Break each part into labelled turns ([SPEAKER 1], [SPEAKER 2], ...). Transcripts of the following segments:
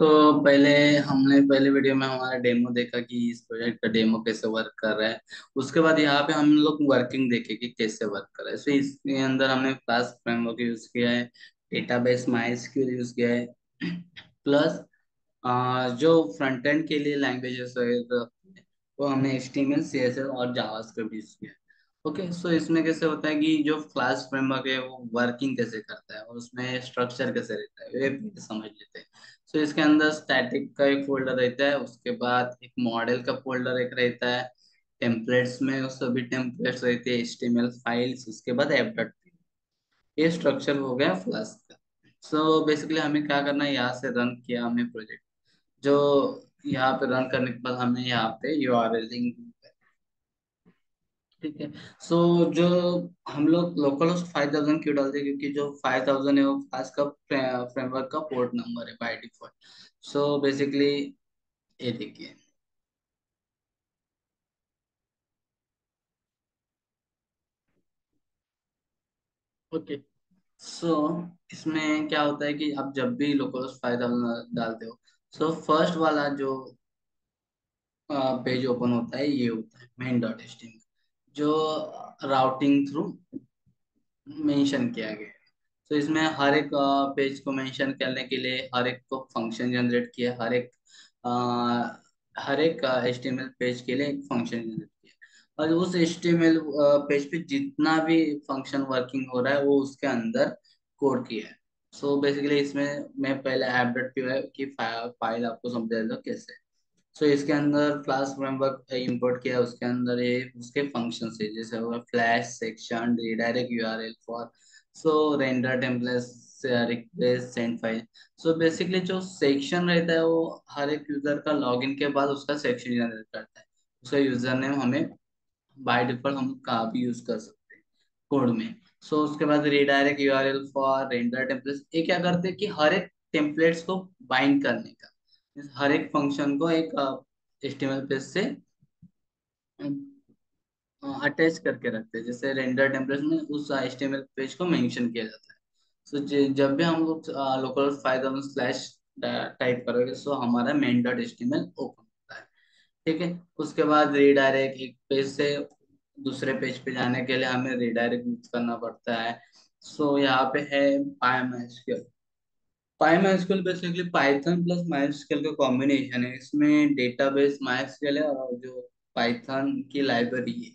[SPEAKER 1] सो पहले हमने पहले वीडियो में हमारा डेमो देखा कि इस प्रोजेक्ट का डेमो कैसे वर्क कर रहा है। उसके बाद यहाँ पे हम लोग वर्किंग देखे कि कैसे वर्क कर रहा है। सो इसके अंदर हमने क्लास फ्रेमवर्क यूज किया है, डेटाबेस माइस्क्यूल यूज किया है, प्लस जो फ्रंट एंड के लिए लैंग्वेजेस वो हमने HTML CSS और जावास्क्रिप्ट यूज किया है। ओके, सो इसमें कैसे होता है कि जो क्लास फ्रेमवर्क है वो वर्किंग कैसे करता है और उसमें स्ट्रक्चर कैसे रहता है ये भी समझ लेते हैं। सो इसके अंदर स्टैटिक का एक फोल्डर रहता है, उसके बाद एक मॉडल का फोल्डर एक रहता है, टेम्पलेट्स में वो सभी टेम्पलेट्स रहते हैं, HTML फाइल्स, उसके बाद app.py। ये स्ट्रक्चर हो गया फ्लास्क का। सो बेसिकली हमें क्या करना है, यहाँ से रन किया हमने प्रोजेक्ट। जो यहाँ पे रन करने के बाद हमें यहाँ पे URL लिंक, ठीक है। सो जो हम लोग लोकल होस्ट 5000 क्यों डालते हैं, क्योंकि जो 5000 है वो फ्लास्क का फ्रेमवर्क का पोर्ट नंबर है बाय डिफॉल्ट। सो बेसिकली ये देखिए। ओके, सो इसमें क्या होता है कि आप जब भी लोकल होस्ट 5000 डालते हो, सो फर्स्ट वाला जो पेज ओपन होता है ये होता है main.html, जो राउटिंग थ्रू मेंशन किया गया है। तो इसमें हर एक पेज को मेंशन करने के लिए हर एक को फंक्शन जनरेट किया, हर एक HTML पेज के लिए एक फंक्शन जनरेट किया, और उस HTML पेज पे जितना भी फंक्शन वर्किंग हो रहा है वो उसके अंदर कोड किया है। सो बेसिकली इसमें मैं पहले app.py की फाइल आपको समझा देता हूँ कैसे। सो इसके अंदर क्लास फ्रेमवर्क इंपोर्ट किया, उसके अंदर ये उसके फंक्शन है, जैसे होगा flash section redirect URL for, so render templates request send file. So basically जो सेक्शन रहता है वो हर एक यूजर का लॉगिन के बाद उसका सेक्शन जनरेट करता है। उसका यूजर नेम हमें बाय डिफॉल्ट हम कहाँ भी यूज कर सकते हैं कोड में। सो उसके बाद redirect URL for render templates, ये क्या करते हैं कि हर एक टेम्पलेट्स को बाइंड करने का, हर एक फंक्शन को एक HTML पेज से अटैच करके रखते हैं, जैसे रेंडर टेम्पलेट में उस HTML पेज को मेंशन किया जाता है। सो जब भी हम लोग लोकल फाइल स्लैश टाइप करोगे, सो हमारा main.html ओपन होता है। ठीक है, उसके बाद रिडायरेक्ट एक पेज से दूसरे पेज पे जाने के लिए हमें रिडायरेक्ट यूज करना पड़ता है। सो यहाँ पे है PyMySQL। PyMySQL basically Python plus MySQL का कॉम्बिनेशन है। इसमें डेटाबेस MySQL है और जो पाइथन की लाइब्रेरी है।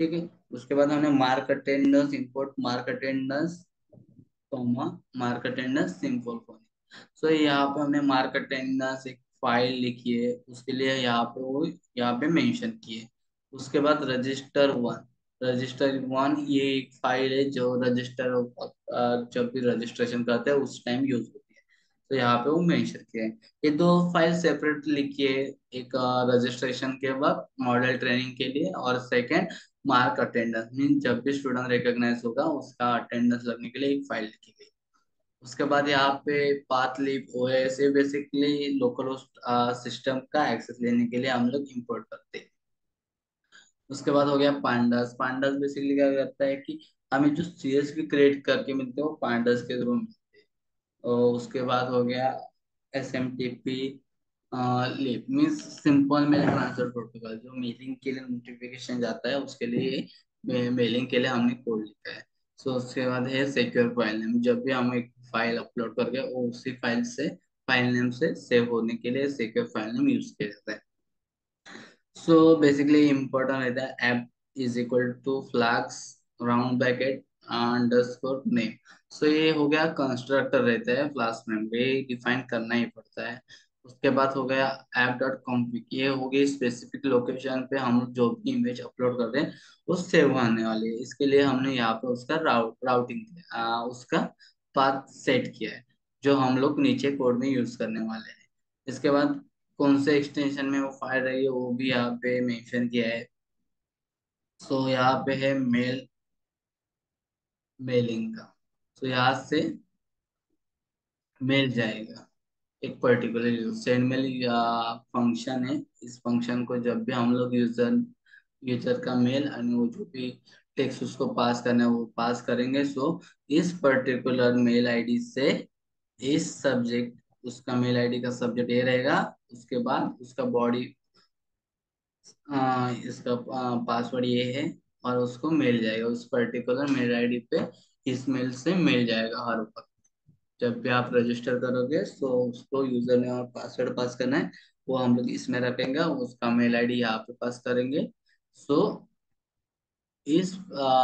[SPEAKER 1] ठीक है, उसके बाद हमने mark attendance import mark attendance comma mark attendance simple फोनी। सो यहाँ पे हमने मार्क अटेंडेंस एक फाइल लिखी है, उसके लिए यहाँ पे मेंशन किए। उसके बाद रजिस्टर 1 ये एक फाइल है जो रजिस्टर जब भी रजिस्ट्रेशन करते हैं उस टाइम यूज होती है। तो यहाँ पे वो मेंशन किया है। ये दो फाइल सेपरेट लिखिए, एक रजिस्ट्रेशन के वक्त मॉडल ट्रेनिंग के लिए, और सेकंड मार्क अटेंडेंस मीन जब भी स्टूडेंट रिकॉग्नाइज होगा उसका अटेंडेंस लगने के लिए एक फाइल लिखी गई। उसके बाद यहाँ पे पाथ लिब OS, ये बेसिकली लोकल होस्ट सिस्टम का एक्सेस लेने के लिए हम लोग इंपोर्ट करते हैं। उसके बाद हो गया पांडास। पांडास बेसिकली क्या करता है कि हमें जो CSV क्रिएट करके मिलते हैं वो पांडास के थ्रू मिलते हैं। और उसके बाद हो गया SMTP लिप means simple mail transfer protocol, जो मेलिंग के लिए नोटिफिकेशन जाता है उसके लिए मेलिंग के लिए हमने कोड लिखा है। सो उसके बाद है सिक्योर फाइल नेम, जब भी हम एक फाइल अपलोड करके वो उसी फाइल नेम से सेव होने के लिए सिक्योर फाइल नेम यूज किया जाता है। सो बेसिकली इम्पोर्टेंट रहता है app is equal to flags round bracket underscore name. So ये हो गया कंस्ट्रक्टर रहता है क्लास में, ये डिफाइन करना ही पड़ता है। उसके बाद हो गया app.config, ये हो गई स्पेसिफिक लोकेशन पे हम जो भी इमेज अपलोड कर रहे हैं वो सेव होने वाली है। इसके लिए हमने यहाँ पे उसका राउटिंग उसका पाथ सेट किया है, जो हम लोग नीचे कोड में यूज करने वाले हैं। इसके बाद कौन से एक्सटेंशन में वो फाइल रही है वो भी यहाँ पे मेंशन किया है। सो यहाँ पे है मेलिंग का। सो यहाँ से मेल जाएगा एक पर्टिकुलर सेंड मेल या फंक्शन है। इस फंक्शन को जब भी हम लोग यूजर का मेल और वो जो भी टेक्स्ट उसको पास करना है वो पास करेंगे, सो इस पर्टिकुलर मेल ID से इस सब्जेक्ट उसका मेल आईडी का सब्जेक्ट ये रहेगा। उसके बाद उसका बॉडी, इसका पासवर्ड ये है, और उसको मिल जाएगा उस पर्टिकुलर मेल आईडी पे। इस मेल से मिल जाएगा हर वक्त। जब भी आप रजिस्टर करोगे तो उसको यूजर नेम और पासवर्ड पास करना है, वो हम लोग इसमें रखेंगे, उसका मेल आईडी यहाँ पे पास करेंगे। सो इस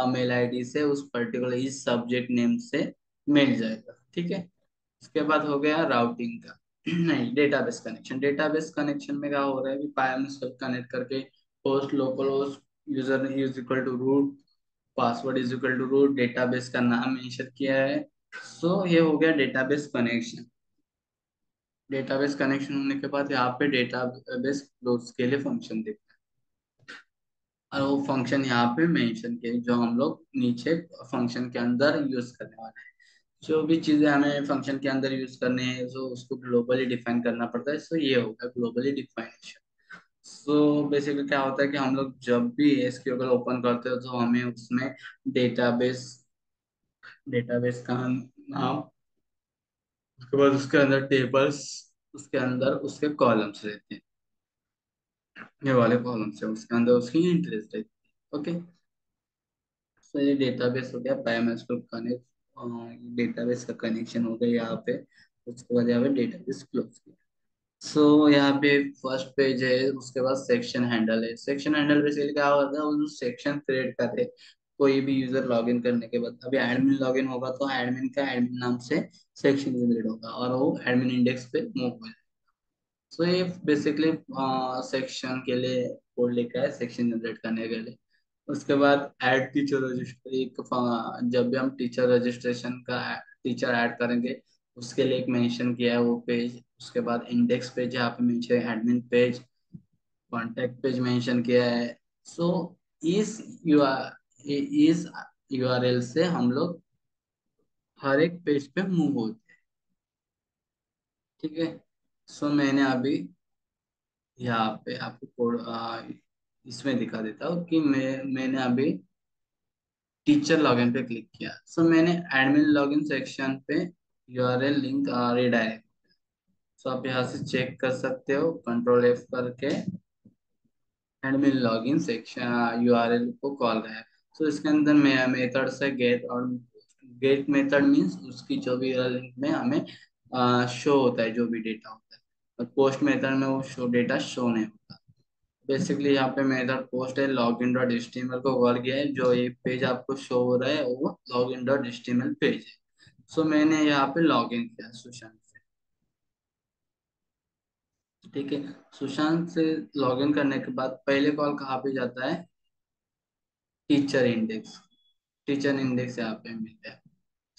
[SPEAKER 1] मेल आईडी से उस पर्टिकुलर इस सब्जेक्ट नेम से मिल जाएगा। ठीक है। उसके बाद हो गया राउटिंग का नहीं, डेटाबेस कनेक्शन। डेटाबेस कनेक्शन में क्या हो रहा है कि पायम सब कनेक्ट करके host localhost user is equal to root, password is equal to root, database का नाम मेंशन किया है। सो ये हो गया डेटाबेस कनेक्शन। डेटाबेस कनेक्शन होने के बाद यहाँ पे डेटाबेस क्लोज के लिए फंक्शन दिखता है, और वो फंक्शन यहाँ पे मेंशन किए जो हम लोग नीचे फंक्शन के अंदर यूज करने वाले हैं। जो भी चीजें हमें फंक्शन के अंदर यूज करने हैं, जो उसको ग्लोबली डिफाइन करना पड़ता है। सो ये होगा ग्लोबली डिफाइनेशन। सो बेसिकली क्या होता है कि हम लोग जब भी एसक्यूएल ओपन करते हो तो हमें उसमें डेटाबेस डेटाबेस का नाम, उसके बाद उसके अंदर टेबल्स, उसके अंदर उसके कॉलम्स रहते हैं। ये वाले कॉलम्स है, उसके अंदर उसकी एंट्रीज रहती है। ओके। सो ये डेटाबेस हो गया, पायमस्क्यूल कनेक्ट, डेटाबेस का कनेक्शन हो गया यहाँ पे। उसके बाद यहाँ पे डेटाबेस क्लोज किया। सो यहाँ पे फर्स्ट पेज है, उसके बाद सेक्शन हैंडल है। सेक्शन हैंडल बेसिकली क्या होता है, वो जो सेक्शन क्रिएट करते हैं कोई भी यूजर लॉगिन करने के बाद। अभी एडमिन लॉगिन होगा तो एडमिन का एडमिन नाम से सेक्शन जनरेट होगा और वो एडमिन इंडेक्स पे मूव हो जाएगा। सो ये बेसिकली सेक्शन के लिए कोड लिखा है, सेक्शन जनरेट करने के लिए। उसके बाद ऐड टीचर रजिस्टर, जब भी हम टीचर रजिस्ट्रेशन का टीचर ऐड करेंगे उसके लिए एक मेंशन किया है वो पेज। उसके बाद इंडेक्स पेज यहाँ पे मेंशन है, admin page, contact page mention किया है। सो इस यू आर इस यूआरएल से हम लोग हर एक पेज पे मूव होते हैं। ठीक है। सो मैंने अभी यहाँ पे आपको कोड इसमें दिखा देता हूँ कि मैंने अभी टीचर लॉगिन पे क्लिक किया। सो मैंने एडमिन लॉगिन सेक्शन पे यूआरएल लिंक रिडायरेक्ट। सो आप यहाँ से चेक कर सकते हो कंट्रोल एफ करके, एडमिन लॉगिन सेक्शन यूआरएल को कॉल है। सो इसके अंदर मेथड्स है गेट और गेट मेथड मींस उसकी जो भी लिंक में हमें शो होता है जो भी डेटा होता है, और पोस्ट मेथड में वो शो डेटा शो नहीं होता। बेसिकली यहाँ पे मेथड पोस्ट है, लॉगिन डॉट एचटीएमएल को कॉल किया है। जो ये पेज आपको शो हो रहा है वो लॉगिन डॉट एचटीएमएल पेज है। सो मैंने यहाँ पे लॉगिन किया सुशांत से। ठीक है। सुशांत से लॉगिन करने के बाद पहले कॉल कहाँ पे जाता है, टीचर इंडेक्स। टीचर इंडेक्स यहाँ पे मिलता है।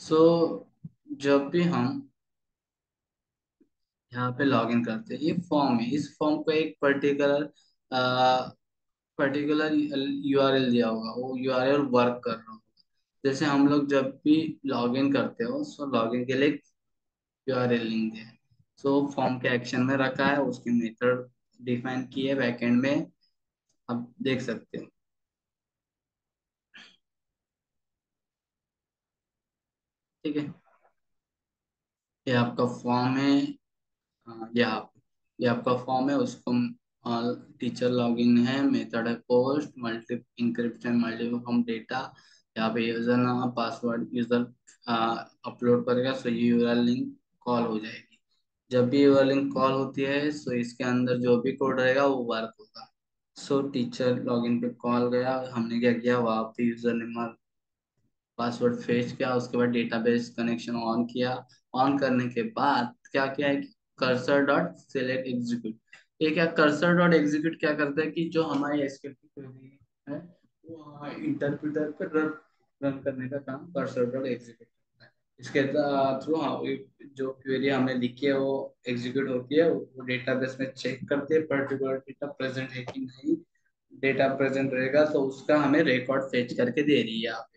[SPEAKER 1] सो जब भी हम यहाँ पे लॉगिन करते हैं, ये फॉर्म है, इस फॉर्म को एक पर्टिकुलर यूआरएल दिया होगा, वो यूआरएल वर्क कर रहा होगा। जैसे हम लोग जब भी लॉगिन करते हो सो लॉगिन के लिए यूआरएल लिंक है। सो फॉर्म के एक्शन में रखा है, उसकी मेथड डिफाइन की है बैकएंड में, आप देख सकते हो। ठीक है। ये आपका फॉर्म है। ये आपका फॉर्म है, उसको टीचर लॉगिन है, मेथड है पोस्ट, मल्टी इंक्रिप्शन मल्टी हम डेटा। यहाँ पे यूजर नाम पासवर्ड यूजर अपलोड करेगा, सो ये यूआरएल लिंक कॉल हो जाएगी। जब भी यूआरएल लिंक कॉल होती है सो इसके अंदर जो भी कोड रहेगा वो वर्क होगा। सो टीचर लॉगिन पे कॉल गया, हमने क्या किया वहाँ पे यूजर नेम पासवर्ड फेच किया, उसके बाद डेटाबेस कनेक्शन ऑन किया। ऑन करने के बाद क्या किया है कि कर्सर डॉट सेलेक्ट एग्जीक्यूट। ये क्या कर्सर डॉट एग्जीक्यूट क्या करता है कि जो हमारी एसक्यूएल की क्वेरी है वो इंटरप्रेटर पे रन करने का काम कर्सर डॉट एग्जीक्यूट करता है। इसके थ्रू हाँ जो क्वेरी हमने लिखी है वो एग्जीक्यूट होती है, वो डेटाबेस में चेक करते हैं पर्टिकुलर डेटा प्रेजेंट है कि नहीं। डेटा प्रेजेंट रहेगा तो उसका हमें रिकॉर्ड फेच करके दे रही है यहाँ पे।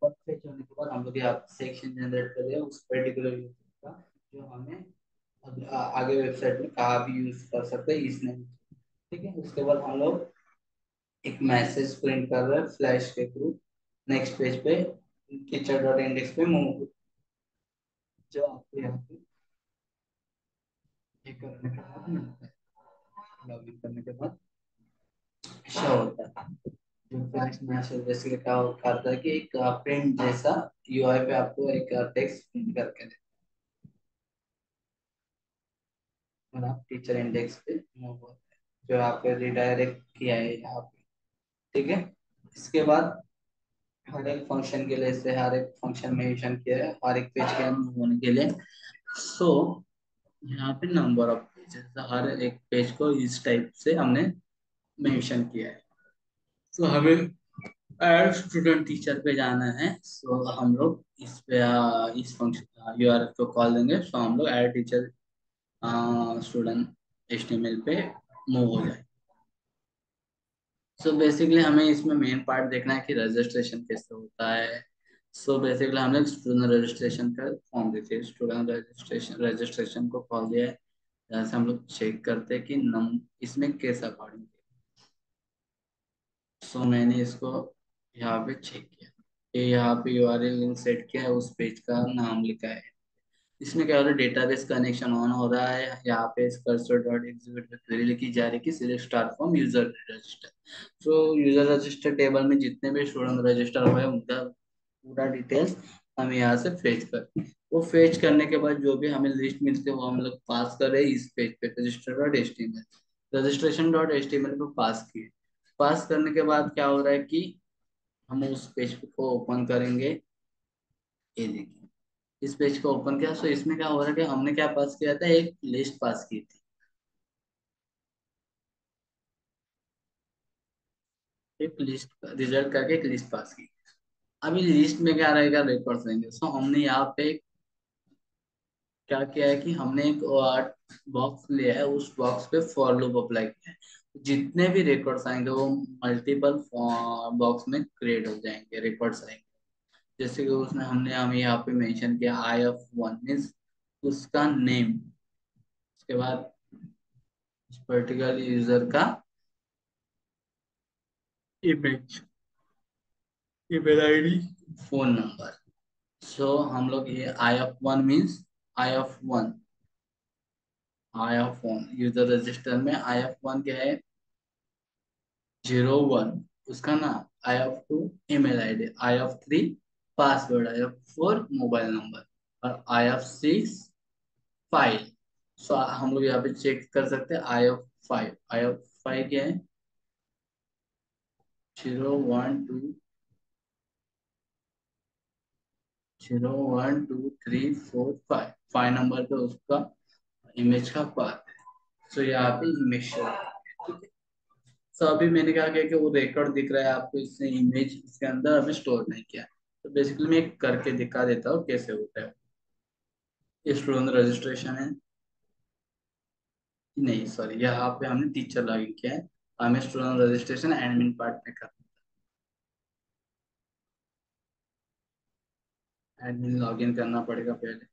[SPEAKER 1] परफेक्ट होने के बाद हम लोग यहाँ सेक्शन जनरेट कर रहे हैं उस पर्टिकुलर यूजर का, जो हमें आगे वेबसाइट में कहाँ भी यूज कर सकते हैं इसने। ठीक है। उसके बाद हम लोग एक मैसेज प्रिंट कर रहे हैं फ्लैश के थ्रू, नेक्स्ट पेज पे टीचर डॉट इंडेक्स पे मूव, जो आपको यहाँ पे करने के बाद मिलता है, लॉगिन करने के बाद शो होता है। जो फ्लैश मैसेज बेसिकली क्या करता है कि एक प्रिंट जैसा यूआई पे आपको एक टेक्स्ट प्रिंट करके दे, और आप टीचर इंडेक्स पे मूव होते हैं जो आपने रिडायरेक्ट किया है यहाँ पे। ठीक है, इसके बाद हर एक फंक्शन के लिए से हर एक फंक्शन मेंशन किया है हर एक पेज के मूव होने के लिए। सो यहाँ पे नंबर ऑफ पेजेस हर एक पेज को इस टाइप से हमने मेंशन किया है। तो हमें ऐड स्टूडेंट टीचर पे जाना है, सो हम लोग इस पे इस फंक्शन यूआरएल को कॉल देंगे, सो हम लोग ऐड टीचर स्टूडेंट एचटीएमएल पे मूव हो जाए। सो बेसिकली हमें इसमें मेन पार्ट देखना है कि रजिस्ट्रेशन कैसे होता है। सो बेसिकली हम लोग स्टूडेंट रजिस्ट्रेशन का फॉर्म देते हैं, स्टूडेंट रजिस्ट्रेशन रजिस्ट्रेशन को कॉल दिया है, जहाँ से हम लोग चेक करते हैं कि नम इसमें कैसा अकॉर्डिंग। सो मैंने इसको यहाँ पे चेक किया, ये यहाँ पे यूआरएल लिंक सेट किया है, उस पेज का नाम लिखा है। इसमें क्या हो रहा है, डेटाबेस कनेक्शन ऑन हो रहा है, यहाँ पे कर्सर डॉट एग्जीक्यूट पे क्वेरी लिखी जा रही है कि select star from user register. So user register table में जितने भी स्टूडेंट रजिस्टर हुए उनका पूरा डिटेल्स हम यहाँ से फेच करते हैं। वो फेच करने के बाद जो भी हमें लिस्ट मिलती है वो हम लोग पास कर रहे हैं इस पेज पे, register dot H T M L registration dot H T M L पे पास किए। पास करने के बाद क्या हो रहा है कि हम उस पेज को ओपन करेंगे। ये देखिए, इस पेज को ओपन किया, सो इसमें क्या हो रहा है कि हमने क्या पास किया था, एक लिस्ट पास की थी, एक लिस्ट रिजल्ट करके एक लिस्ट पास की। अभी लिस्ट में क्या रहेगा, रिकॉर्ड्स रहेंगे। सो हमने यहाँ पे क्या किया है कि हमने एक बॉक्स लिया है, उस बॉक्स पे फॉर लूप अप्लाई किया है। जितने भी रिकॉर्ड्स आएंगे वो मल्टीपल बॉक्स में क्रिएट हो जाएंगे, रिकॉर्ड्स आएंगे। जैसे कि उसमें हमने हमें यहाँ पे मेंशन किया आई ऑफ वन मीन्स उसका नेम, उसके बाद पर्टिकुलर यूजर का image, email ID, phone number. So हम लोग ये I of one means I of one, I of one user register में आई ऑफ वन क्या है, 01 उसका नाम, I of two email ID, I of three password, I of four mobile number, और I of six file. So हम लोग यहाँ पे चेक कर सकते हैं I of five, I of five क्या है, 0 1 2 0 1 2 3 4 5, 5 नंबर पे उसका इमेज का पाथ है। सो यहाँ पे इमेज शो, ठीक है। सो अभी मैंने क्या किया कि वो रिकॉर्ड दिख रहा है आपको, इसने इमेज इसके अंदर अभी स्टोर नहीं किया। तो बेसिकली मैं एक करके दिखा देता हूँ कैसे होता है। ये स्टूडेंट रजिस्ट्रेशन है, नहीं सॉरी, यहाँ पे हमने टीचर लॉगिन किया है, हमें स्टूडेंट रजिस्ट्रेशन एडमिन पार्ट में करना है। एडमिन लॉगिन करना पड़ेगा पहले।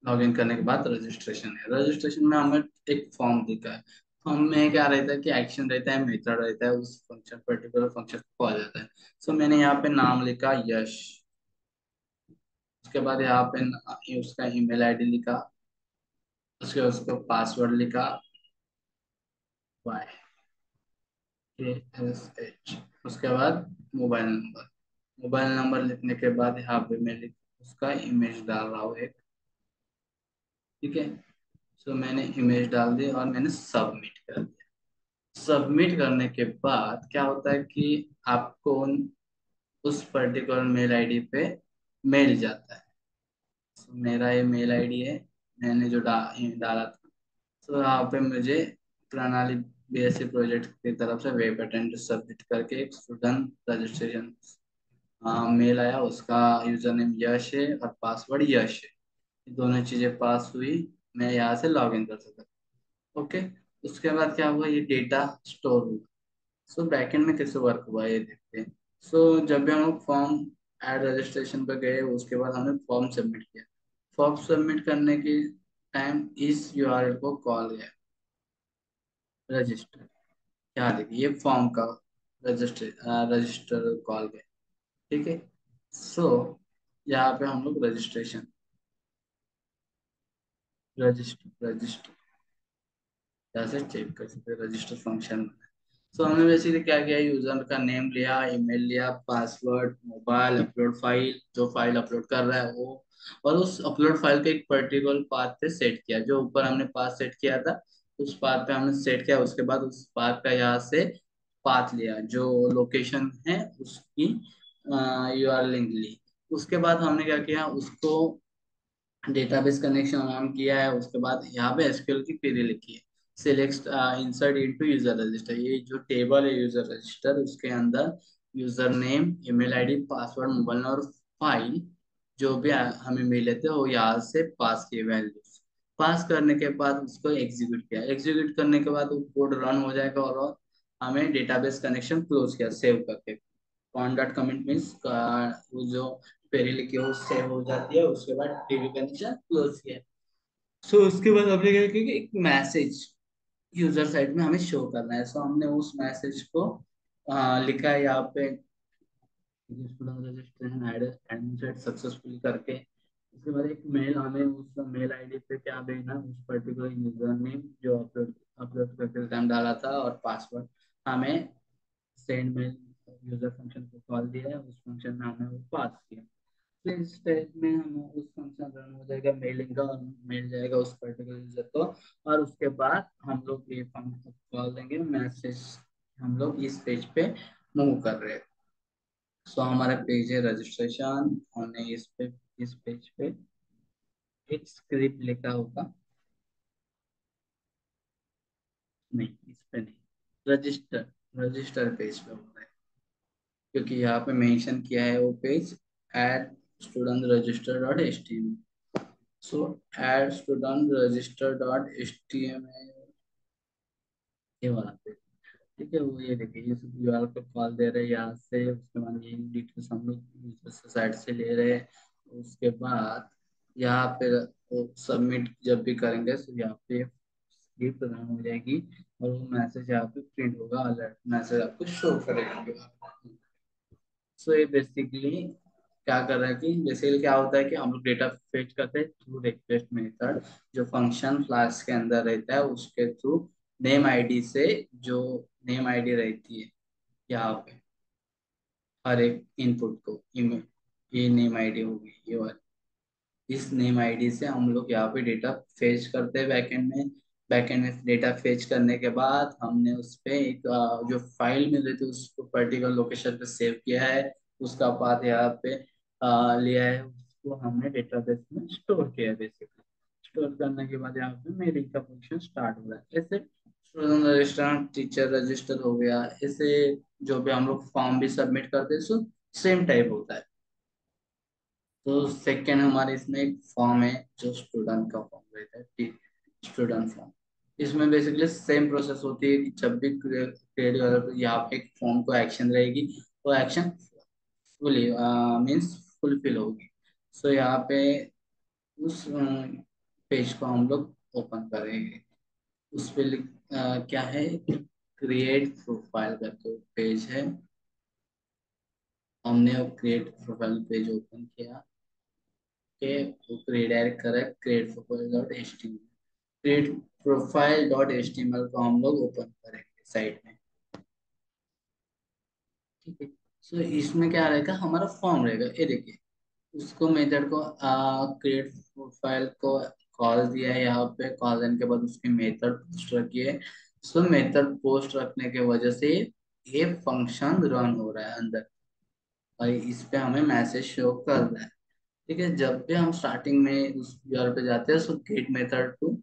[SPEAKER 1] लॉगिन करने के बाद रजिस्ट्रेशन है, रजिस्ट्रेशन में हमें एक फॉर्म दिखा है। फॉर्म में क्या रहता है कि एक्शन रहता है, मेथड रहता है, उस फंक्शन पर्टिकुलर फंक्शन को कॉल जाता है। सो मैंने यहाँ पे नाम लिखा यश, उसके बाद यहाँ पे उसका ईमेल आईडी लिखा, उसके उसका पासवर्ड लिखा YASH, उसके बाद मोबाइल नंबर, मोबाइल नंबर लिखने के बाद यहाँ पे मैं उसका इमेज डाल रहा हूँ एक, ठीक है। सो मैंने इमेज डाल दी और मैंने सबमिट कर दिया। सबमिट करने के बाद क्या होता है कि आपको उस पर्टिकुलर मेल आईडी पे मेल जाता है। So, मेरा ये मेल आईडी है, मैंने जो डाला था। तो यहाँ पे मुझे प्रणाली बीएससी प्रोजेक्ट की तरफ से वेब अटेंड सबमिट करके एक स्टूडेंट रजिस्ट्रेशन मेल आया, उसका यूजर नेम यश है और पासवर्ड यश है। ये दोनों चीजें पास हुई, मैं यहाँ से लॉग इन कर सकता। ओके, उसके बाद क्या हुआ, ये डेटा स्टोर हुआ। सो बैकएंड में कैसे वर्क हुआ ये देखते हैं। सो जब भी हम लोग फॉर्म ऐड रजिस्ट्रेशन पर गए, उसके बाद हमने फॉर्म सबमिट किया। फॉर्म सबमिट करने के टाइम इस यूआरएल को कॉल गया, रजिस्टर। यहाँ देखिए ये फॉर्म का रजिस्टर कॉल गया, ठीक है। सो यहाँ पे हम लोग रजिस्ट्रेशन रजिस्टर रजिस्टर कैसे चेक कर सकते हैं रजिस्टर फंक्शन। सो हमने बेसिकली क्या किया, यूजर का नेम लिया, ईमेल लिया, पासवर्ड, मोबाइल, अपलोड फाइल, जो फाइल अपलोड कर रहा है वो, और उस अपलोड फाइल को एक पर्टिकुलर पाथ पे सेट किया, जो ऊपर हमने पाथ सेट किया था उस पाथ पे हमने सेट किया। उसके बाद उस पाथ का यहाँ से पाथ लिया, जो लोकेशन है उसकी यूआरएल लिंक ली। उसके बाद हमने क्या किया, उसको डेटाबेस कनेक्शन ऑन किया है। उसके बाद यहाँ पे एसक्यूएल की क्वेरी लिखी है, select insert into user register. ये जो टेबल है यूजर रजिस्टर, उसके अंदर user name, email ID, password, mobile number, file जो भी हमें मिले थे वो यहाँ से पास किए वैल्यूज। पास करने के बाद उसको एग्जीक्यूट किया, एग्जीक्यूट करने के बाद वो कोड रन हो जाएगा, और हमें डेटाबेस कनेक्शन क्लोज किया सेव करके। ऑन डॉट कमेंट मीन्स वो जो क्वेरी लिखी है वो सेव हो जाती है। उसके बाद टीवी कनेक्शन क्लोज किया। सो उसके बाद हमने क्या किया कि एक मैसेज यूजर साइड में हमें शो करना है। सो हमने उस मैसेज को लिखा है यहाँ पे, स्टूडेंट रजिस्ट्रेशन एडमिटेड सक्सेसफुली करके। उसके बाद एक मेल, हमें उस मेल आईडी पे क्या भेजना, उस पर्टिकुलर यूजर नेम जो अपलोड अपलोड करके टाइम डाला था, और पासवर्ड हमें सेंड मेल यूजर फंक्शन को कॉल दिया है, उस फंक्शन में हमने वो पास किया। तो इस स्टेज में हम उस फंक्शन रन हो जाएगा मेलिंग का, और मेल जाएगा उस पर्टिकुलर यूजर को। और उसके बाद हम लोग ये फंक्शन कॉल देंगे मैसेज, हम लोग इस पेज पे मूव कर रहे हैं। सो हमारा पेज है रजिस्ट्रेशन, हमने इस पेज पे एक स्क्रिप्ट लिखा होगा, नहीं इस पे नहीं, रजिस्टर रजिस्टर पेज पे होगा, क्योंकि यहाँ पे मेंशन किया है वो page add student register dot H T M. So add student register dot H T M ये वाला पेज। ठीक है, वो ये देखिए, ये सब यूआरएल पे कॉल दे रहे हैं यहाँ से। उसके बाद ये डिटेल्स हम लोग यूजर से साइट से ले रहे हैं। उसके बाद यहाँ पे वो सबमिट जब भी करेंगे तो यहाँ पे स्क्रिप्ट रन हो जाएगी, और वो मैसेज यहाँ पे प्रिंट होगा, अलर्ट मैसेज आपको शो करेगा। सो ये बेसिकली क्या कर रहा है कि बेसिकली क्या होता है कि हम लोग डेटा फेच करते हैं थ्रू रिक्वेस्ट मेथड, जो फंक्शन क्लास के अंदर रहता है उसके थ्रू नेम आईडी से, जो नेम आईडी रहती है यहाँ पे हर एक इनपुट को, ये नेम आईडी होगी ये वाली, इस नेम आईडी से हम लोग यहाँ पे डेटा फेच करते हैं बैकएंड में। बैकएंड में डेटा फेच करने के बाद हमने उस पे एक जो फाइल मिल रही थी उसको पर्टिकुलर लोकेशन पे सेव किया है, उसका पाथ यहाँ पे लिया है, उसको हमने डेटाबेस में स्टोर किया है। बेसिकली स्टोर करने के बाद यहाँ पे मेलिंग का फंक्शन स्टार्ट हो रहा है। ऐसे स्टूडेंट रजिस्टर, टीचर रजिस्टर हो गया, ऐसे जो भी हम लोग फॉर्म भी सबमिट करते हैं सो सेम टाइप होता है। तो सेकेंड हमारे इसमें एक फॉर्म है जो स्टूडेंट का फॉर्म रहता है, स्टूडेंट फॉर्म। इसमें बेसिकली सेम प्रोसेस होती है कि जब भी क्रिएट करो तो यहाँ पे एक फॉर्म को एक्शन रहेगी, वो एक्शन फुली मीन्स फुलफिल होगी। सो यहाँ पे उस पेज को हम लोग ओपन करेंगे। उस पे क्या है, क्रिएट प्रोफाइल करके पेज है, हमने वो क्रिएट प्रोफाइल पेज ओपन किया के वो रिडायरेक्ट करा create profile dot H T M L. Create profile dot H T M L को हम लोग ओपन करेंगे साइट में। ठीक है, सो इसमें क्या रहेगा, हमारा फॉर्म रहेगा, ये देखिए। उसको मेथड को क्रिएट प्रोफाइल को कॉल दिया है, यहाँ पे कॉल देने के बाद उसके मेथड पोस्ट रखिए। सो मेथड पोस्ट रखने के वजह से ये फंक्शन रन हो रहा है अंदर, और इस पे हमें मैसेज शो कर रहा है। ठीक है, जब भी हम स्टार्टिंग में उस यूआरएल पे जाते हैं so get method to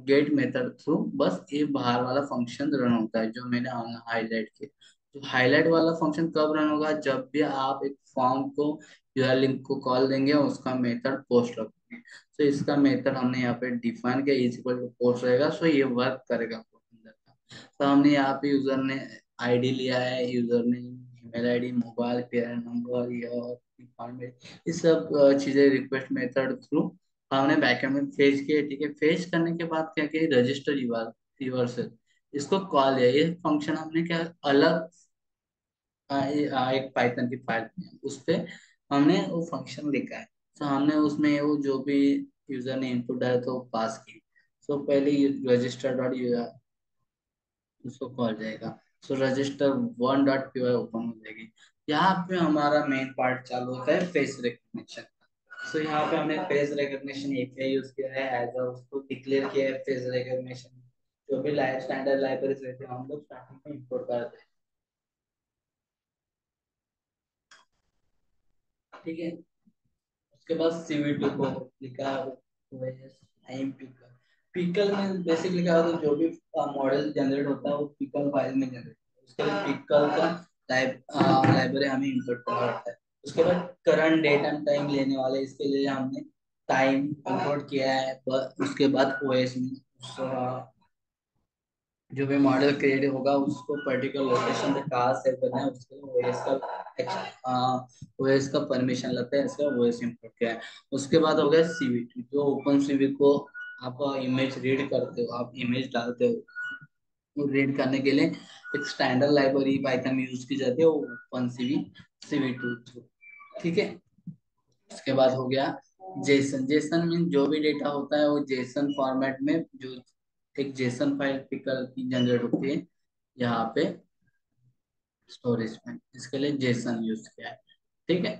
[SPEAKER 1] get method through बस ये बाहर वाला फंक्शन रन होता है, जो मैंने हाईलाइट किया। तो हाईलाइट वाला फंक्शन कब रन होगा, जब भी आप एक फॉर्म को यूआरएल लिंक को कॉल देंगे और उसका मेथड पोस्ट रखेंगे। तो इसका मेथड हमने यहाँ पे डिफाइन किया, इज इक्वल टू पोस्ट रहेगा, सो ये वर्क करेगा अंदर का। तो हमने यहाँ पे यूजर ने आईडी लिया है, यूजर ने email ID, mobile, parent number, और डिपार्टमेंट, ये सब चीजें रिक्वेस्ट मेथड थ्रू हमने बैकएंड में फेच किए। ठीक है, फेच करने के बाद क्या किया, रजिस्टर यूआरएल इसको कॉल है, ये फंक्शन हमने क्या अलग एक पाइथन की फाइल में उस पे हमने वो फंक्शन लिखा है। तो हमने उसमें वो जो भी यूजर ने इनपुट डाला तो पास की। सो पहले रजिस्टर डॉट उसको कॉल जाएगा। सो रजिस्टर 1.py ओपन हो जाएगी। यहाँ पे हमारा मेन पार्ट चालू होता है फेस रिकग्निशन। सो यहाँ पे हमने फेस रिकग्निशन एपीआई यूज किया है, एज अ उसको डिक्लेयर किया है फेस रिकग्निशन। जो भी लाइव स्टैंडर्ड लाइब्रेरीज रहते हैं हम लोग स्टार्टिंग में इंपोर्ट करते हैं। ठीक है। उसके बाद सीवीटी को लिखा है टाइम पिकल। पिकल में बेसिकली क्या होता है, जो भी मॉडल जनरेट होता है वो पिकल फाइल में जनरेट होता है। उसके लिए पिकल का लाइब्रेरी हमें इंपोर्ट करना पड़ता है। उसके बाद करंट डेट एंड टाइम लेने वाले, इसके लिए हमने टाइम इंपोर्ट किया है। उसके बाद ओएस में जो भी मॉडल क्रिएट होगा उसको पर्टिकुलर लोकेशन पे कहाँ सेव करना है, उसके लिए ओएस का परमिशन लगता है, इसका ओएस इंपोर्ट किया है। उसके बाद हो गया सीवीटी, जो ओपन सीवी को आप इमेज रीड करते हो, आप इमेज डालते हो, वो रीड करने के लिए एक स्टैंडर्ड लाइब्रेरी पाइथन में यूज की जाती है, वो ओपन सीवी CV2। ठीक है। उसके बाद हो गया जेसन। जेसन मीन जो भी डेटा होता है वो जेसन फॉर्मेट में, जो एक जेसन फाइल पिकर की जनरेट होती है यहाँ पे स्टोरेज में, इसके लिए जेसन यूज किया है। ठीक है।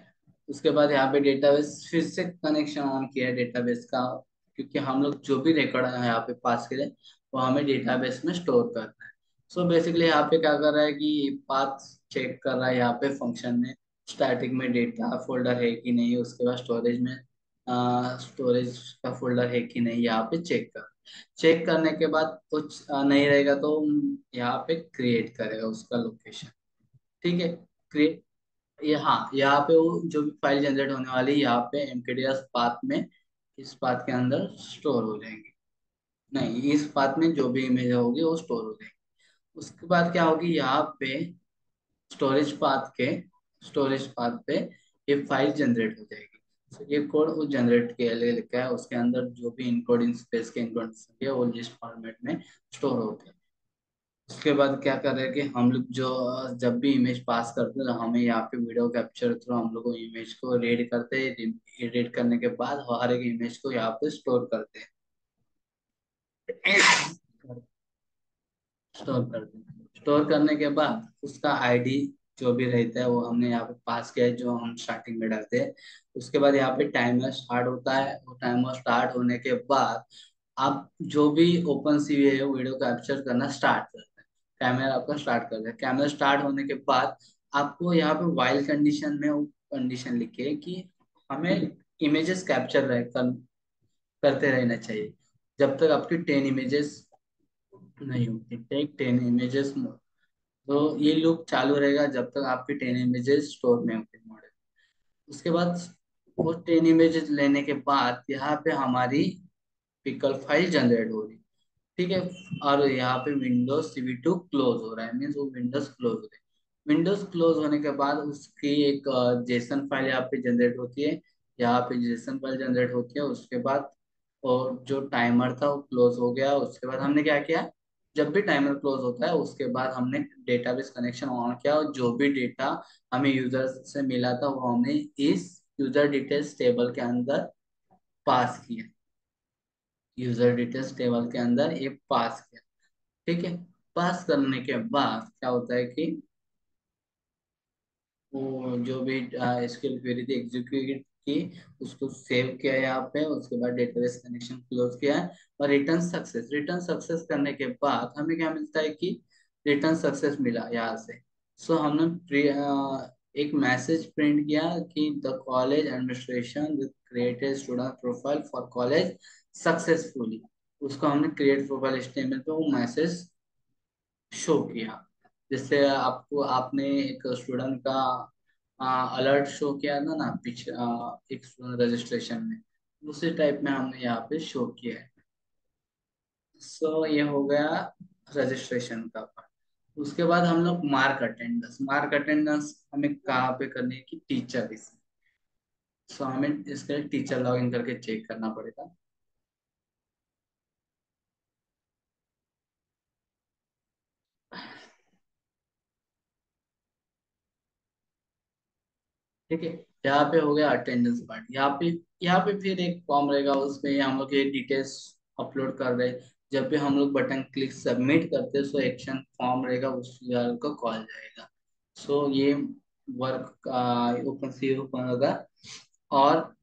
[SPEAKER 1] उसके बाद यहाँ पे डेटाबेस फिर से कनेक्शन ऑन किया है डेटाबेस का, क्योंकि हम लोग जो भी रिकॉर्ड है यहाँ पे पास करें वो हमें डेटाबेस में स्टोर करना है। सो बेसिकली यहाँ पे क्या कर रहा है कि पाथ चेक कर रहा है यहाँ पे फंक्शन में, स्टैटिक में डेटा फोल्डर है कि नहीं, उसके बाद स्टोरेज में स्टोरेज का फोल्डर है कि नहीं, यहाँ पे चेक करने के बाद कुछ नहीं रहेगा तो यहाँ पे क्रिएट करेगा उसका लोकेशन। ठीक है। क्रिएट, ये हाँ, यहाँ पे वो जो भी फाइल जनरेट होने वाली है यहाँ पे एमकेडीएस पाथ में, इस पाथ के अंदर स्टोर हो जाएंगी। नहीं, इस पाथ में जो भी इमेज होगी वो स्टोर हो जाएगी। उसके बाद क्या होगी यहाँ पे स्टोरेज पाथ के स्टोरेज पाथ पे ये फाइल जनरेट हो जाएगी। तो ये कोड वो जनरेट के लिए लिखा है, उसके अंदर जो भी इनकोडिंग स्पेस के इनकोडिंग है वो लिस्ट फॉर्मेट में स्टोर होते हैं। उसके बाद क्या कर रहे हैं कि हम लोग जो जब भी इमेज पास करते हैं तो हमें यहाँ पे वीडियो कैप्चर थ्रू हम लोग इमेज को रीड करते हैं। रीड करने के बाद हर एक इमेज को यहाँ पे स्टोर करते हैं। स्टोर कर दें। स्टोर करने के बाद उसका आईडी जो भी रहता है वो हमने यहाँ पे पास किया है, जो हम स्टार्टिंग में डालते हैं। उसके बाद यहाँ पे टाइमर स्टार्ट होता है, वो टाइमर स्टार्ट होने के बाद आप जो भी ओपन सी है वीडियो कैप्चर करना स्टार्ट करते हैं। कैमरा आपका स्टार्ट करता है। कैमरा स्टार्ट होने के बाद आपको यहाँ पे वाइल कंडीशन में वो कंडीशन लिखे कि हमें इमेजेस कैप्चर करते रहना चाहिए जब तक आपकी 10 इमेजेस नहीं होती। Take 10 images. तो ये लूप चालू रहेगा जब तक आपकी 10 इमेजेस स्टोर नहीं होती मॉडल। उसके बाद वो 10 इमेजेस लेने के बाद यहाँ पे हमारी पिकल फाइल जनरेट हो रही। ठीक है। और यहाँ पे विंडोज CV2 क्लोज हो रहा है, मीन्स वो विंडोज क्लोज हो रही है। विंडोज क्लोज होने के बाद उसकी एक जेसन फाइल यहाँ पे जनरेट होती है। यहाँ पे जेसन फाइल जनरेट होती है। उसके बाद और जो टाइमर था वो क्लोज हो गया। उसके बाद हमने क्या किया, जब भी टाइमर क्लोज होता है उसके बाद हमने डेटाबेस कनेक्शन ऑन किया और जो भी डेटा हमें यूजर से मिला था वो हमने इस यूजर डिटेल्स टेबल के अंदर पास किया। यूजर डिटेल्स टेबल के अंदर ये पास किया। ठीक है। पास करने के बाद क्या होता है कि वो जो भी एसक्यूएल क्वेरी थी एग्जीक्यूट की, उसको सेव किया है यहाँ पे। उसके बाद डेटाबेस कनेक्शन क्लोज किया है और रिटर्न सक्सेस करने के बाद हमें क्या मिलता है कि रिटर्न सक्सेस मिला यहाँ से। सो हमने एक मैसेज प्रिंट किया कि the college administration created student profile for college successfully. उसको हमने क्रिएट प्रोफाइल एचटीएमएल पे वो मैसेज शो किया, जिससे आपको आपने एक स्टूडेंट का अलर्ट शो किया था ना पीछे एक स्टूडेंट रजिस्ट्रेशन में, उसी टाइप में हमने यहाँ पे शो किया है। सो ये हो गया रजिस्ट्रेशन का पार्ट। उसके बाद हम लोग मार्क अटेंडेंस हमें कहाँ पे करनी है कि टीचर इस। सो हमें इसके लिए टीचर लॉगिन करके चेक करना पड़ेगा। ठीक है। यहाँ पे हो गया अटेंडेंस पार्ट। यहाँ पे फिर एक फॉर्म रहेगा, उसमें हम लोग ये डिटेल्स अपलोड कर रहे हैं। जब भी हम लोग बटन क्लिक सबमिट करते हैं, सो एक्शन फॉर्म रहेगा, उस यूआरएल को कॉल जाएगा। सो ये वर्क ओपन सी ओपन होगा, और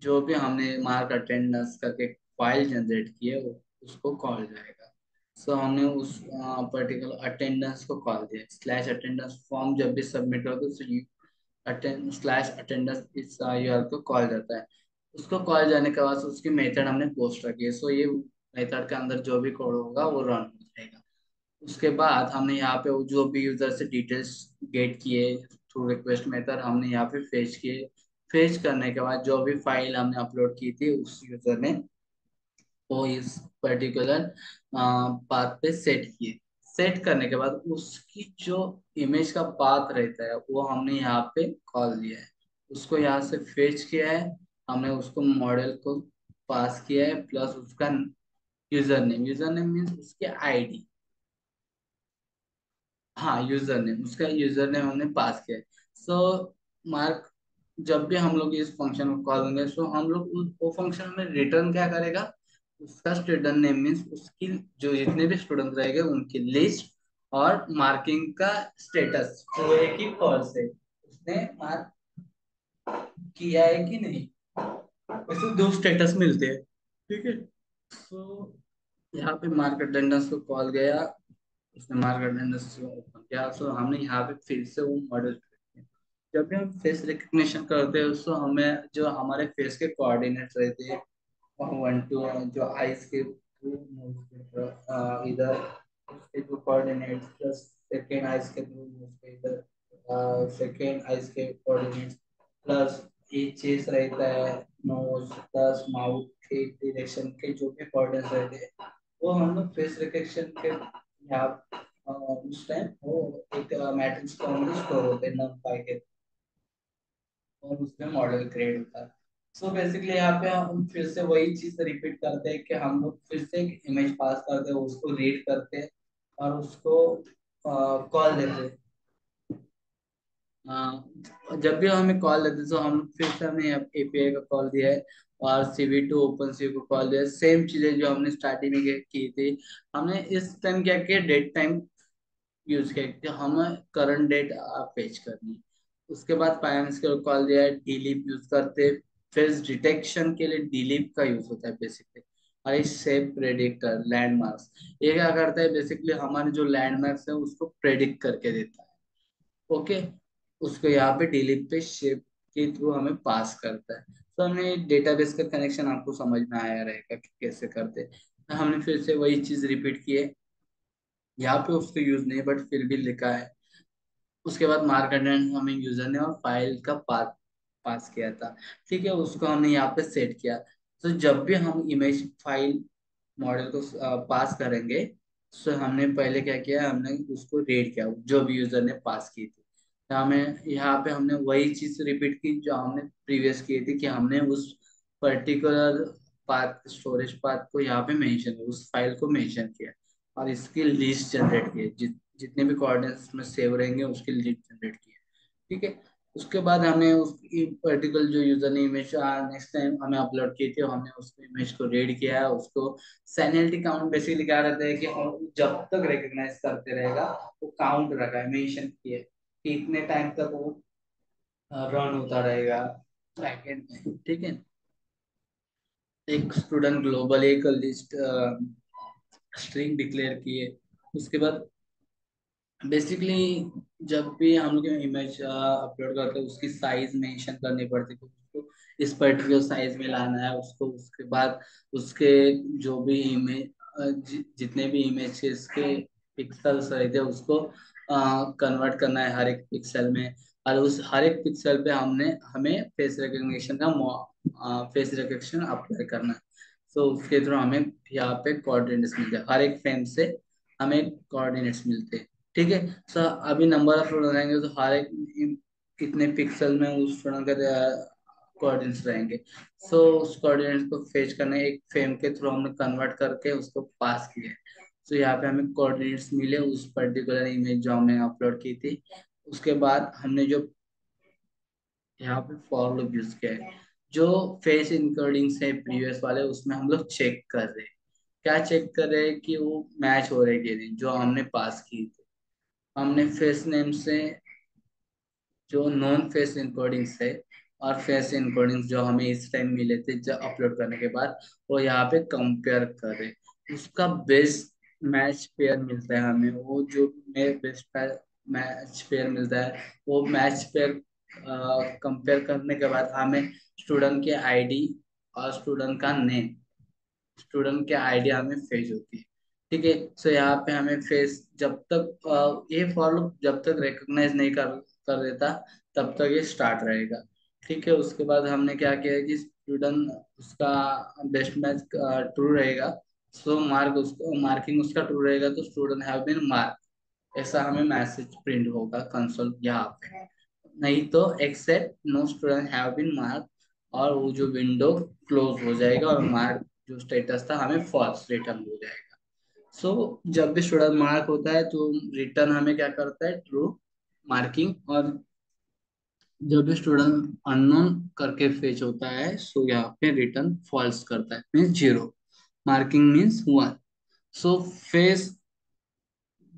[SPEAKER 1] जो भी हमने मार्क अटेंडेंस करके फाइल जनरेट की है उसको कॉल जाएगा। सो हमने उस पर्टिकुलर अटेंडेंस को कॉल दिया, स्लैश अटेंडेंस फॉर्म जब भी सबमिट होगा तो अटेंड स्लैश अटेंडेंस इस यूआरएल को कॉल जाता है। उसको कॉल जाने के बाद उसकी मेथड हमने पोस्ट रखी है, सो ये मेथड के अंदर जो भी कोड होगा वो रन हो जाएगा। उसके बाद हमने यहाँ पे वो जो भी यूजर से डिटेल्स गेट किए थ्रू रिक्वेस्ट मेथड, हमने यहाँ पे फेच किए। फेच करने के बाद जो भी फाइल हमने अपलोड की थी उस यूजर ने वो इस पर्टिकुलर पाथ पे सेट किए। सेट करने के बाद उसकी जो इमेज का पाथ रहता है वो हमने यहाँ पे कॉल दिया है, उसको यहाँ से फेच किया है। हमने उसको मॉडल को पास किया है, प्लस उसका यूजर नेम मीन्स उसके आईडी। हाँ, यूजर नेम, उसका यूजर नेम हमने पास किया है। सो मार्क जब भी हम लोग इस फंक्शन को कॉल करेंगे, सो हम लोग वो फंक्शन में रिटर्न क्या करेगा, उसका स्टूडेंट नेम मीन्स उसकी जो जितने भी स्टूडेंट रहेंगे उनकी लिस्ट, और मार्किंग का स्टेटस वो एक ही कॉल से उसने मार्क किया है कि नहीं। वैसे दो स्टेटस मिलते हैं, ठीक है। सो यहाँ पे मार्क अटेंडेंस को कॉल गया, उसने मार्क अटेंडेंस को ओपन किया, सो हमने यहाँ पे फिर से वो मॉडल। जब भी हम फेस रिकग्निशन करते हैं तो हमें जो हमारे फेस के कोऑर्डिनेट्स रहते हैं, 1 2 जो आइस के थ्रू मूव इधर उसके जो कोऑर्डिनेट्स, प्लस सेकेंड आइस के थ्रू मूव इधर सेकेंड आइस के कोऑर्डिनेट्स, प्लस ये चेस रहता है, नोज प्लस माउथ के डायरेक्शन के जो भी कोऑर्डिनेट्स रहते हैं, वो हम लोग फेस रिकग्निशन के यहाँ उस टाइम वो एक मैट्रिक्स फॉर्म में स्टोर होते हैं नम के, और उसमें मॉडल क्रिएट होता है। सो बेसिकली यहाँ पे हम फिर से वही चीज रिपीट करते हैं कि हम लोग फिर से एक इमेज पास करते हैं, उसको रीड करते हैं और उसको कॉल देते हैं। जब भी हमें कॉल देते हैं तो हम लोग फिर से हमने एपीआई का कॉल दिया है, और सीवी टू ओपन सी को कॉल दिया है, सेम चीजें जो हमने स्टार्टिंग में की थी। हमने इस टाइम क्या किया, डेट टाइम यूज किया कि हमें करंट डेट फेच करनी है। उसके बाद फाइनेंस का कॉल दिया है, डीलीप यूज करते। फेस डिटेक्शन के लिए डीलीप का यूज होता है बेसिकली। और ये शेप प्रेडिक्टर लैंडमार्क्स, ये क्या करता है बेसिकली, हमारे जो लैंडमार्क्स है उसको प्रेडिक्ट करके देता है। ओके, उसको यहाँ पे डीलीप पे शेप के थ्रू हमें पास करता है। तो हमने डेटाबेस का कनेक्शन आपको समझ में आया रहेगा कि कैसे करते हैं। हमने फिर से वही चीज रिपीट की है, यहाँ पे उसको यूज नहीं बट फिर भी लिखा है। उसके बाद मार्क अटेंडेंस हमें यूजर ने और फाइल का पाथ पास किया था, ठीक है, उसको हमने यहाँ पे सेट किया। तो जब भी हम इमेज फाइल मॉडल को पास करेंगे, तो हमने पहले क्या किया, हमने उसको रीड किया जो भी यूजर ने पास की थी। तो हमें यहाँ पे हमने वही चीज रिपीट की जो हमने प्रीवियस की थी, कि हमने उस पर्टिकुलर पाथ स्टोरेज पाथ को यहाँ पे मेंशन किया, उस फाइल को मेंशन किया, और इसकी लिस्ट जनरेट की है। जितने भी कोऑर्डिनेट्स में सेव रहेंगे उसकी लिस्ट जनरेट की है, ठीक है। उसके बाद हमने उस पर्टिकुलर जो यूजर ने इमेज नेक्स्ट टाइम हमें अपलोड की थी, हमने उस इमेज को रीड किया है, उसको सैनियलिटी काउंट बेसिकली क्या रहता है कि हम जब तक रिकॉग्नाइज करते रहेगा वो काउंट रखा है, मेंशन किए कि इतने टाइम तक वो रन होता रहेगा बैकएंड में, ठीक है। एक स्टूडेंट ग्लोबल एक लिस्ट स्ट्रिंग डिक्लेयर किए। उसके बाद बेसिकली जब भी हम लोग इमेज अपलोड करते हैं उसकी साइज मेंशन करनी पड़ती है, तो उसको इस पर्टिकुलर साइज में लाना है उसको। उसके बाद उसके जो भी इमेज जितने भी इमेजेस के पिक्सल्स रहते हैं उसको कन्वर्ट करना है हर एक पिक्सल में, और उस हर एक पिक्सल पे हमने हमें फेस रिकग्निशन का फेस रिकग्निशन अप्लाई करना है। सो उसके थ्रू हमें यहाँ पे कोऑर्डिनेट्स मिलते हैं, हर एक फ्रेम से हमें कोऑर्डिनेट्स मिलते हैं, ठीक है। सो अभी नंबर ऑफ स्टूडेंट रहेंगे तो हर एक कितने पिक्सल में उस स्टूडेंट का कोऑर्डिनेट्स रहेंगे। सो उस कोऑर्डिनेट्स को फेच करने एक फ्रेम के थ्रू हमने कन्वर्ट करके उसको पास किया। सो यहाँ पे हमें कोऑर्डिनेट्स मिले उस पर्टिकुलर इमेज जो हमने अपलोड की थी। उसके बाद हमने जो यहाँ पे फॉर लूप यूज किया है। जो फेस इनकोडिंग से प्रीवियस वाले उसमें हम लोग चेक कर रहे हैं, क्या चेक कर रहे हैं कि वो मैच हो रहे कि नहीं, जो हमने पास की थी। हमने फेस नेम से जो नॉन फेस इनकोडिंग्स है और फेस इनकोडिंग्स जो हमें इस टाइम मिले थे जब अपलोड करने के बाद, वो यहाँ पे कंपेयर करें, उसका बेस्ट मैच पेयर मिलता है हमें, वो जो बेस्ट मैच पेयर मिलता है, वो मैच पेयर कंपेयर करने के बाद हमें स्टूडेंट के आईडी और स्टूडेंट का नेम, स्टूडेंट के आइडिया में फेज होती है। ठीक है, सो यहाँ पे हमें फेस जब तक ये फॉर लूप जब तक रिकॉग्नाइज नहीं कर देता तब तक ये स्टार्ट रहेगा। ठीक है, उसके बाद हमने क्या किया कि स्टूडेंट उसका बेस्ट मैच ट्रू रहेगा, सो मार्क उसको मार्किंग उसका ट्रू रहेगा तो स्टूडेंट हैव बीन मार्क, ऐसा हमें मैसेज प्रिंट होगा कंसोल यहाँ पे। नहीं तो except no student have been mark, और वो जो विंडो क्लोज हो जाएगा और मार्क जो स्टेटस था हमें फॉल्स रिटर्न हो जाएगा। सो जब भी स्टूडेंट मार्क होता है तो रिटर्न हमें क्या करता है, ट्रू मार्किंग। और जब भी स्टूडेंट अननोन करके फेच होता है सो यहाँ पे रिटर्न फॉल्स करता है, means zero, marking means one. सो फेस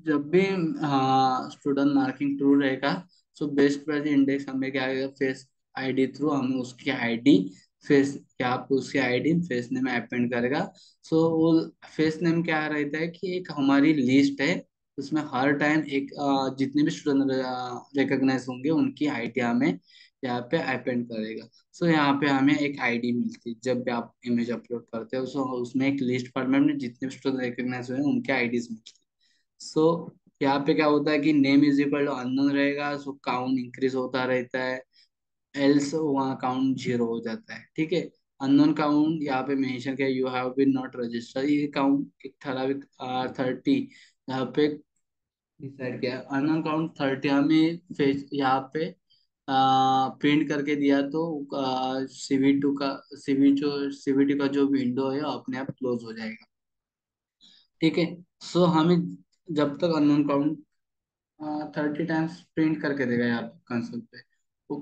[SPEAKER 1] जब भी हाँ स्टूडेंट मार्किंग ट्रू रहेगा, सो बेस्ट प्राइस इंडेक्स हमें क्या आएगा, फेस आईडी थ्रू हमें उसकी आईडी, फेस यहाँ पे उसकी आईडी फेस नेम अपेंड करेगा। सो वो फेस नेम क्या रहता है कि एक हमारी लिस्ट है, उसमें हर टाइम एक जितने भी स्टूडेंट रिकॉग्नाइज होंगे उनकी आईडी हमें यहाँ पे अपेंड करेगा। सो यहाँ पे हमें एक आईडी मिलती है जब भी आप इमेज अपलोड करते हो, सो उसमें एक लिस्ट फॉर्मेट में जितने भी स्टूडेंट रिकॉग्नाइज हुए हैं उनके आईडीज मिलती है। सो यहाँ पे क्या होता है कि name is equal to unknown रहेगा, सो काउंट इंक्रीज होता रहता है, एल्स वहाँ काउंट जीरो हो जाता है। ठीक है, अननोन काउंट यहाँ पे मेंशन किया, you have been not registered, ये काउंट एक ठराविक 30 यहाँ पे डिसाइड किया। अननोन काउंट 30 हमें फेच यहाँ पे प्रिंट करके दिया तो CV2 का सीवीटी का जो विंडो है वो अपने आप क्लोज हो जाएगा। ठीक है, सो हमें जब तक अननोन काउंट 30 टाइम्स प्रिंट करके देगा यहाँ पे कंसोल पे, वो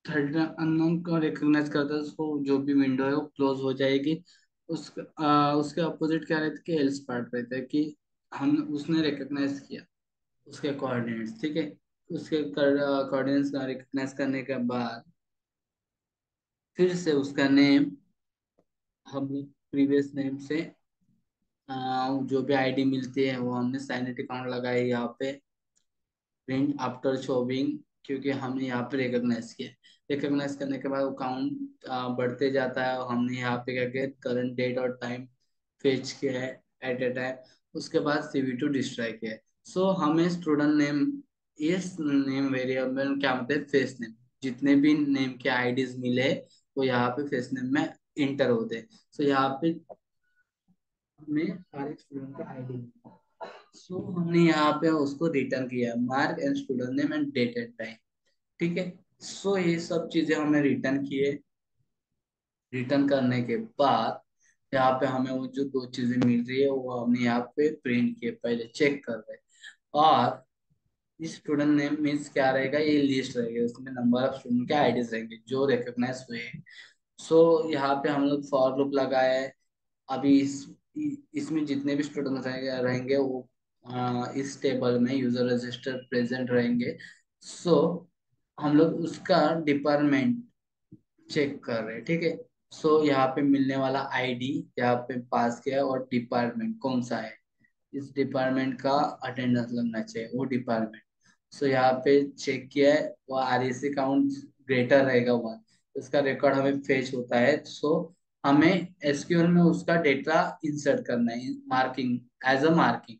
[SPEAKER 1] 30 अननोन को रिकॉग्नाइज करता है, उसको जो भी विंडो है वो क्लोज हो जाएगी। उसके अपोजिट क्या रहता है कि एल्स पार्ट रहता है कि हम उसने रिकॉग्नाइज किया उसके कोऑर्डिनेट्स। ठीक है, उसके कोऑर्डिनेट्स का रिकॉग्नाइज करने के बाद फिर से उसका नेम हम प्रीवियस नेम से जो भी आईडी मिलती है वो हमने साइनेट अकाउंट लगाए यहाँ पे, प्रिंट आफ्टर शोविंग, क्योंकि हमने यहाँ पे रिकॉग्नाइज किया। रिकॉग्नाइज करने के बाद वो काउंट बढ़ते जाता है और हमने यहाँ पे क्या किया, करंट डेट और टाइम फेच किया है एट ए टाइम। उसके बाद CV2 डिस्ट्रॉय किया है। सो हमें स्टूडेंट नेम, इस नेम वेरिएबल क्या होते हैं, फेस नेम, जितने भी नेम के आईडीज मिले वो यहाँ पे फेस नेम में इंटर होते हैं। सो यहाँ पे हमें हर एक स्टूडेंट का आईडी, सो हमने यहाँ पे उसको रिटर्न किया, mark and student name and date and time. ठीक है, सो ये सब चीजें हमने रिटर्न किए। रिटर्न करने के बाद यहाँ पे हमें वो जो दो चीजें मिल रही है वो हमने यहाँ पे प्रिंट किए, पहले चेक कर रहे हैं। और स्टूडेंट नेम मीन्स क्या रहेगा, ये लिस्ट रहेगी, उसमें नंबर ऑफ स्टूडेंट के आईडीज रहेंगे जो रिकॉग्नाइज हुए हैं। सो यहाँ पे हम लोग फॉर लूप लगाया है। अभी इसमें जितने भी स्टूडेंट रहेंगे वो इस टेबल में यूजर रजिस्टर प्रेजेंट रहेंगे। सो हम लोग उसका डिपार्टमेंट चेक कर रहे हैं। ठीक है, सो यहाँ पे मिलने वाला आईडी यहाँ पे पास किया है और डिपार्टमेंट कौन सा है, इस डिपार्टमेंट का अटेंडेंस लगना चाहिए वो डिपार्टमेंट। सो यहाँ पे चेक किया है, वो REC काउंट ग्रेटर रहेगा वन, उसका रिकॉर्ड हमें फेच होता है। सो हमें SQL में उसका डेटा इंसर्ट करना है, मार्किंग एज अ मार्किंग।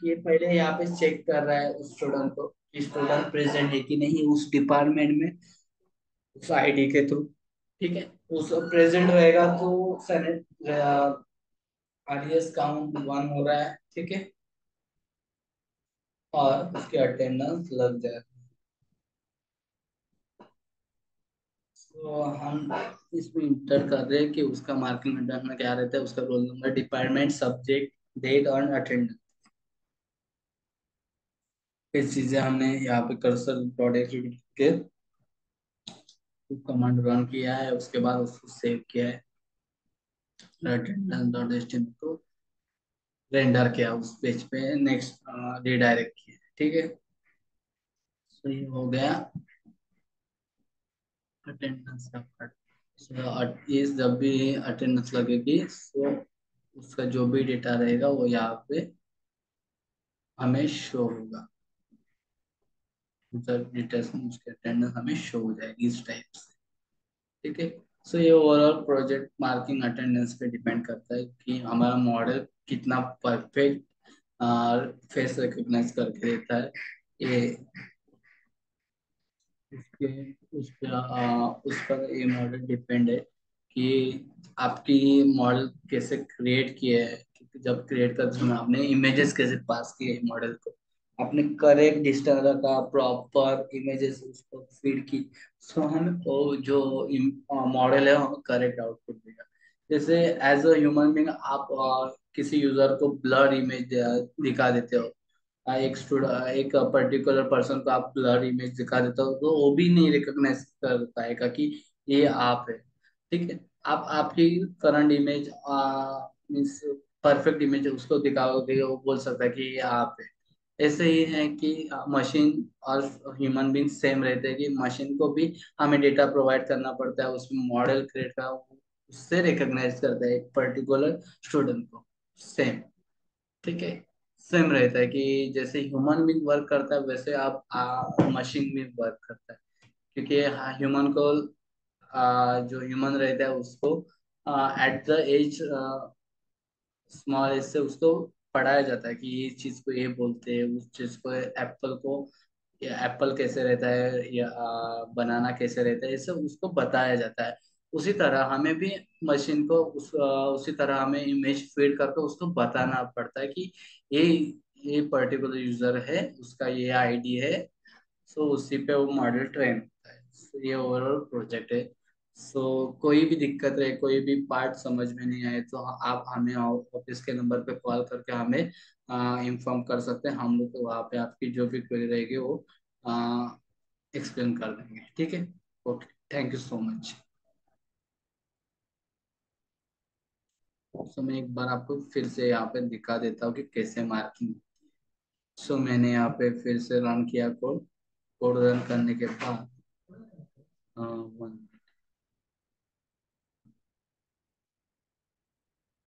[SPEAKER 1] ये पहले यहाँ पे चेक कर रहा है उस स्टूडेंट को, स्टूडेंट प्रेजेंट है कि नहीं उस डिपार्टमेंट में, उस आईडी के थ्रू। ठीक है, उस प्रेजेंट रहेगा तो RES काउंट वन हो रहा है। ठीक है, और उसकी अटेंडेंस लग जाए। तो हम इसमें इंटर कर रहे हैं कि उसका मार्किंग इंटर में क्या रहता है, उसका roll number, department, subject, date और अटेंडेंस। ये चीजें हमने यहाँ पे कर्सर डॉट के कमांड रन किया है, उसके बाद उसको सेव किया है, अटेंडेंस डॉट एचटीएमएल को रेंडर किया उस पेज पे, नेक्स्ट रिडायरेक्ट किया, ठीक है। तो ये हो गया अटेंडेंस का पार्ट। सो ये जब भी अटेंडेंस लगेगी, सो उसका जो भी डेटा रहेगा वो यहाँ पे हमें शो होगा, मतलब डिटेल्स में उसके अटेंडेंस हमें शो हो जाएगी इस टाइप से, ठीक है। सो ये ओवरऑल प्रोजेक्ट मार्किंग अटेंडेंस पे डिपेंड करता है कि हमारा मॉडल कितना परफेक्ट फेस रिकॉग्नाइज करके देता है। ये उसके उस पर ये मॉडल डिपेंड है कि आपकी मॉडल कैसे क्रिएट किए है, क्योंकि जब क्रिएट करते समय आपने इमेजेस कैसे पास किए मॉडल को, आपने करेक्ट डिस्टेंस रखा, प्रॉपर इमेजेस उसको फीड की, सो हमें वो जो मॉडल है हमें करेक्ट आउटपुट देगा। जैसे एज अ ह्यूमन बीइंग आप किसी यूजर को ब्लर इमेज दिखा देते हो, एक स्टूडेंट एक पर्टिकुलर पर्सन को आप ब्लर इमेज दिखा देते हो, तो वो भी नहीं रिकॉग्नाइज कर पाएगा कि ये आप है, ठीक है। आप आपकी current image means perfect image उसको दिखाओगे, वो बोल सकता है कि ये आप है। ऐसे ही है कि मशीन और ह्यूमन बींग सेम रहते हैं कि मशीन को भी हमें डेटा प्रोवाइड करना पड़ता है, उसमें मॉडल क्रिएट का उससे रिकॉग्नाइज करता है एक पर्टिकुलर स्टूडेंट को, सेम, ठीक है। सेम रहता है कि जैसे ह्यूमन बींग वर्क करता है वैसे आप मशीन भी वर्क करता है, क्योंकि ह्यूमन को जो ह्यूमन रहता है उसको at the age small age से उसको पढ़ाया जाता है कि ये चीज को ये बोलते हैं, उस चीज को एप्पल को, या एप्पल कैसे रहता है, या बनाना कैसे रहता है, ये सब उसको बताया जाता है। उसी तरह हमें भी मशीन को उसी तरह हमें इमेज फीड करके उसको बताना पड़ता है कि ये ये पर्टिकुलर यूजर है, उसका ये आईडी है, सो उसी पे वो मॉडल ट्रेन होता है। So, ये ओवरऑल प्रोजेक्ट है। सो कोई भी दिक्कत रहे, कोई भी पार्ट समझ में नहीं आए, तो आप हमें ऑफिस के नंबर पे कॉल करके हमें इंफॉर्म कर सकते हैं, हम लोग तो वहाँ पे आपकी जो भी क्वेरी रहेगी वो एक्सप्लेन कर देंगे, ठीक है। Okay, thank you so much. So मैं एक बार आपको फिर से यहाँ पे दिखा देता हूँ कि कैसे मार्किंग। सो मैंने यहाँ पे फिर से रन किया कोड, कोड रन करने के बाद 1